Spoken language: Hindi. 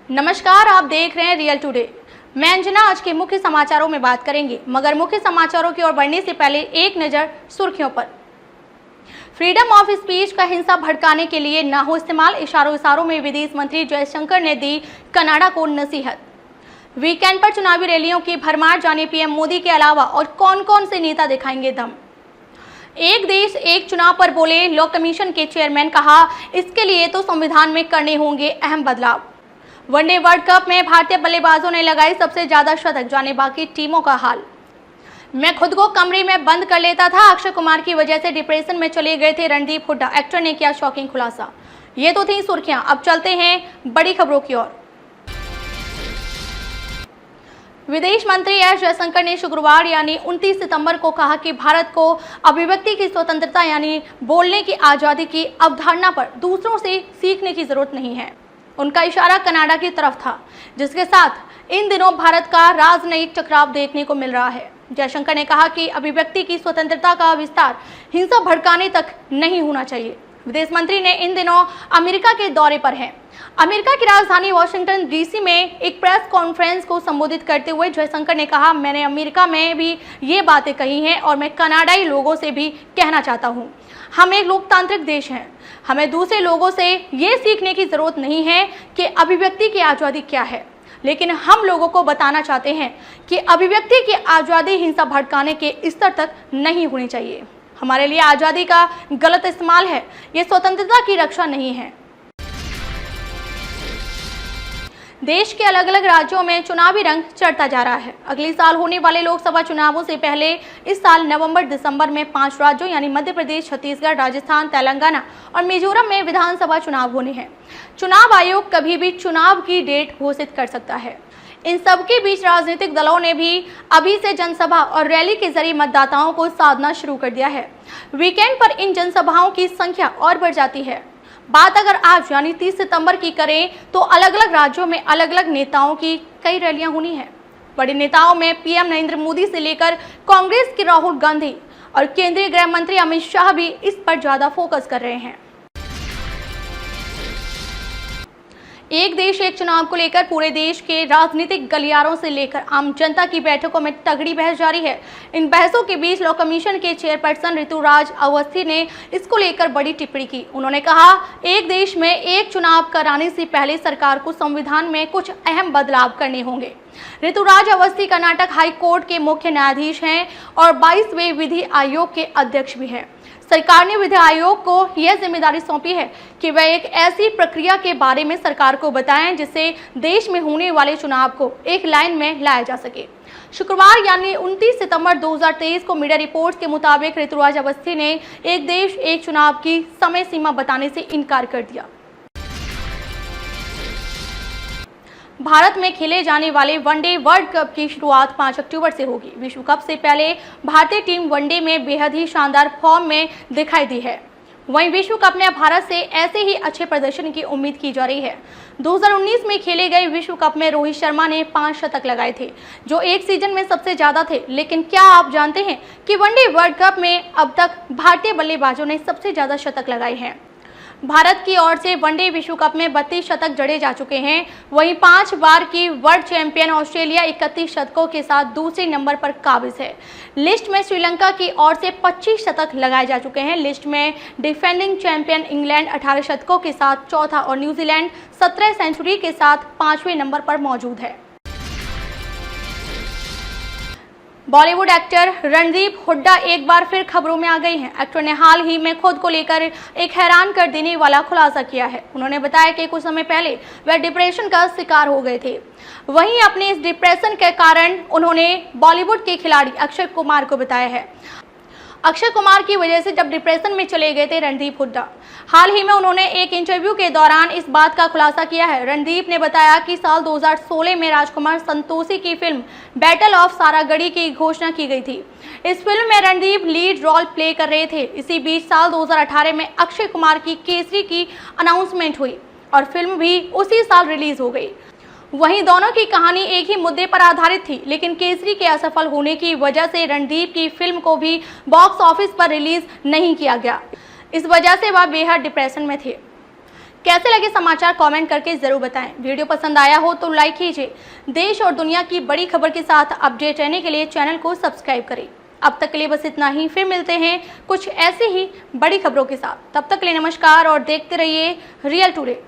नमस्कार, आप देख रहे हैं रियल टुडे। मैं अंजना। आज के मुख्य समाचारों में बात करेंगे, मगर मुख्य समाचारों की ओर बढ़ने से पहले एक नजर सुर्खियों पर। फ्रीडम ऑफ स्पीच का हिंसा भड़काने के लिए न हो इस्तेमाल, इशारों में विदेश मंत्री जयशंकर ने दी कनाडा को नसीहत। वीकेंड पर चुनावी रैलियों की भरमार, जाने पीएम मोदी के अलावा और कौन कौन से नेता दिखाएंगे दम। एक देश एक चुनाव पर बोले लॉ कमीशन के चेयरमैन, कहा इसके लिए तो संविधान में करने होंगे अहम बदलाव। वनडे वर्ल्ड कप में भारतीय बल्लेबाजों ने लगाई सबसे ज्यादा शतक, जाने बाकी टीमों का हाल। मैं खुद को कमरे में बंद कर लेता था, अक्षय कुमार की वजह से डिप्रेशन में चले गए थे रणदीप हुड्डा। एक्टर ने किया शॉकिंग खुलासा। ये तो थी सुर्खियां, अब चलते हैं बड़ी खबरों की ओर। विदेश मंत्री एस जयशंकर ने शुक्रवार यानी 29 सितंबर को कहा कि भारत को अभिव्यक्ति की स्वतंत्रता यानी बोलने की आजादी की अवधारणा पर दूसरों से सीखने की जरूरत नहीं है। उनका इशारा कनाडा की तरफ था, जिसके साथ इन दिनों भारत का राजनयिक टकराव देखने को मिल रहा है। जयशंकर ने कहा कि अभिव्यक्ति की स्वतंत्रता का विस्तार हिंसा भड़काने तक नहीं होना चाहिए। विदेश मंत्री ने इन दिनों अमेरिका के दौरे पर हैं। अमेरिका की राजधानी वॉशिंगटन डीसी में एक प्रेस कॉन्फ्रेंस को संबोधित करते हुए जयशंकर ने कहा, मैंने अमेरिका में भी ये बातें कही हैं और मैं कनाडाई लोगों से भी कहना चाहता हूँ, हम एक लोकतांत्रिक देश हैं। हमें दूसरे लोगों से ये सीखने की जरूरत नहीं है कि अभिव्यक्ति की आज़ादी क्या है, लेकिन हम लोगों को बताना चाहते हैं कि अभिव्यक्ति की आज़ादी हिंसा भड़काने के स्तर तक नहीं होनी चाहिए। हमारे लिए आज़ादी का गलत इस्तेमाल है, ये स्वतंत्रता की रक्षा नहीं है। देश के अलग अलग राज्यों में चुनावी रंग चढ़ता जा रहा है। अगले साल होने वाले लोकसभा चुनावों से पहले इस साल नवंबर दिसंबर में 5 राज्यों यानी मध्य प्रदेश, छत्तीसगढ़, राजस्थान, तेलंगाना और मिजोरम में विधानसभा चुनाव होने हैं। चुनाव आयोग कभी भी चुनाव की डेट घोषित कर सकता है। इन सबके बीच राजनीतिक दलों ने भी अभी से जनसभा और रैली के जरिए मतदाताओं को साधना शुरू कर दिया है। वीकेंड पर इन जनसभाओं की संख्या और बढ़ जाती है। बात अगर आज यानी 30 सितंबर की करें तो अलग अलग राज्यों में अलग अलग नेताओं की कई रैलियां होनी हैं। बड़े नेताओं में पीएम नरेंद्र मोदी से लेकर कांग्रेस के राहुल गांधी और केंद्रीय गृह मंत्री अमित शाह भी इस पर ज्यादा फोकस कर रहे हैं। एक देश एक चुनाव को लेकर पूरे देश के राजनीतिक गलियारों से लेकर आम जनता की बैठकों में तगड़ी बहस जारी है। इन बहसों के बीच लॉ कमीशन के चेयरपर्सन ऋतुराज अवस्थी ने इसको लेकर बड़ी टिप्पणी की। उन्होंने कहा, एक देश में एक चुनाव कराने से पहले सरकार को संविधान में कुछ अहम बदलाव करने होंगे। ऋतुराज अवस्थी कर्नाटक हाई कोर्ट के मुख्य न्यायाधीश हैं और 22वें विधि आयोग के अध्यक्ष भी हैं। सरकार ने विधि आयोग को यह जिम्मेदारी सौंपी है कि वह एक ऐसी प्रक्रिया के बारे में सरकार को बताएं जिससे देश में होने वाले चुनाव को एक लाइन में लाया जा सके। शुक्रवार यानी 29 सितंबर 2023 को मीडिया रिपोर्ट्स के मुताबिक ऋतुराज अवस्थी ने एक देश एक चुनाव की समय सीमा बताने से इनकार कर दिया। भारत में खेले जाने वाले वनडे वर्ल्ड कप की शुरुआत 5 अक्टूबर से होगी। विश्व कप से पहले भारतीय टीम वनडे में बेहद ही शानदार फॉर्म में दिखाई दी है। वहीं विश्व कप में भारत से ऐसे ही अच्छे प्रदर्शन की उम्मीद की जा रही है। 2019 में खेले गए विश्व कप में रोहित शर्मा ने 5 शतक लगाए थे, जो एक सीजन में सबसे ज्यादा थे। लेकिन क्या आप जानते हैं कि वनडे वर्ल्ड कप में अब तक भारतीय बल्लेबाजों ने सबसे ज्यादा शतक लगाए हैं? भारत की ओर से वनडे विश्व कप में 32 शतक जड़े जा चुके हैं। वहीं 5 बार की वर्ल्ड चैंपियन ऑस्ट्रेलिया 31 शतकों के साथ दूसरे नंबर पर काबिज है। लिस्ट में श्रीलंका की ओर से 25 शतक लगाए जा चुके हैं। लिस्ट में डिफेंडिंग चैंपियन इंग्लैंड 18 शतकों के साथ चौथा और न्यूजीलैंड 17 सेंचुरी के साथ 5वें नंबर पर मौजूद है। बॉलीवुड एक्टर रणदीप हुड्डा एक बार फिर खबरों में आ गई हैं। एक्टर ने हाल ही में खुद को लेकर एक हैरान कर देने वाला खुलासा किया है। उन्होंने बताया कि कुछ समय पहले वह डिप्रेशन का शिकार हो गए थे। वहीं अपने इस डिप्रेशन के कारण उन्होंने बॉलीवुड के खिलाड़ी अक्षय कुमार को बताया है। अक्षय कुमार की वजह से जब डिप्रेशन में चले गए थे रणदीप हुड्डा। हाल ही में उन्होंने एक इंटरव्यू के दौरान इस बात का खुलासा किया है। रणदीप ने बताया कि साल 2016 में राजकुमार संतोषी की फिल्म बैटल ऑफ सारागढ़ी की घोषणा की गई थी। इस फिल्म में रणदीप लीड रोल प्ले कर रहे थे। इसी बीच साल 2018 में अक्षय कुमार की केसरी की अनाउंसमेंट हुई और फिल्म भी उसी साल रिलीज हो गई। वहीं दोनों की कहानी एक ही मुद्दे पर आधारित थी, लेकिन केसरी के असफल होने की वजह से रणदीप की फिल्म को भी बॉक्स ऑफिस पर रिलीज नहीं किया गया। इस वजह से वह बेहद डिप्रेशन में थे। कैसे लगे समाचार कमेंट करके जरूर बताएं। वीडियो पसंद आया हो तो लाइक कीजिए। देश और दुनिया की बड़ी खबर के साथ अपडेट रहने के लिए चैनल को सब्सक्राइब करें। अब तक के लिए बस इतना ही, फिर मिलते हैं कुछ ऐसी ही बड़ी खबरों के साथ। तब तक के लिए नमस्कार और देखते रहिए रियल टुडे।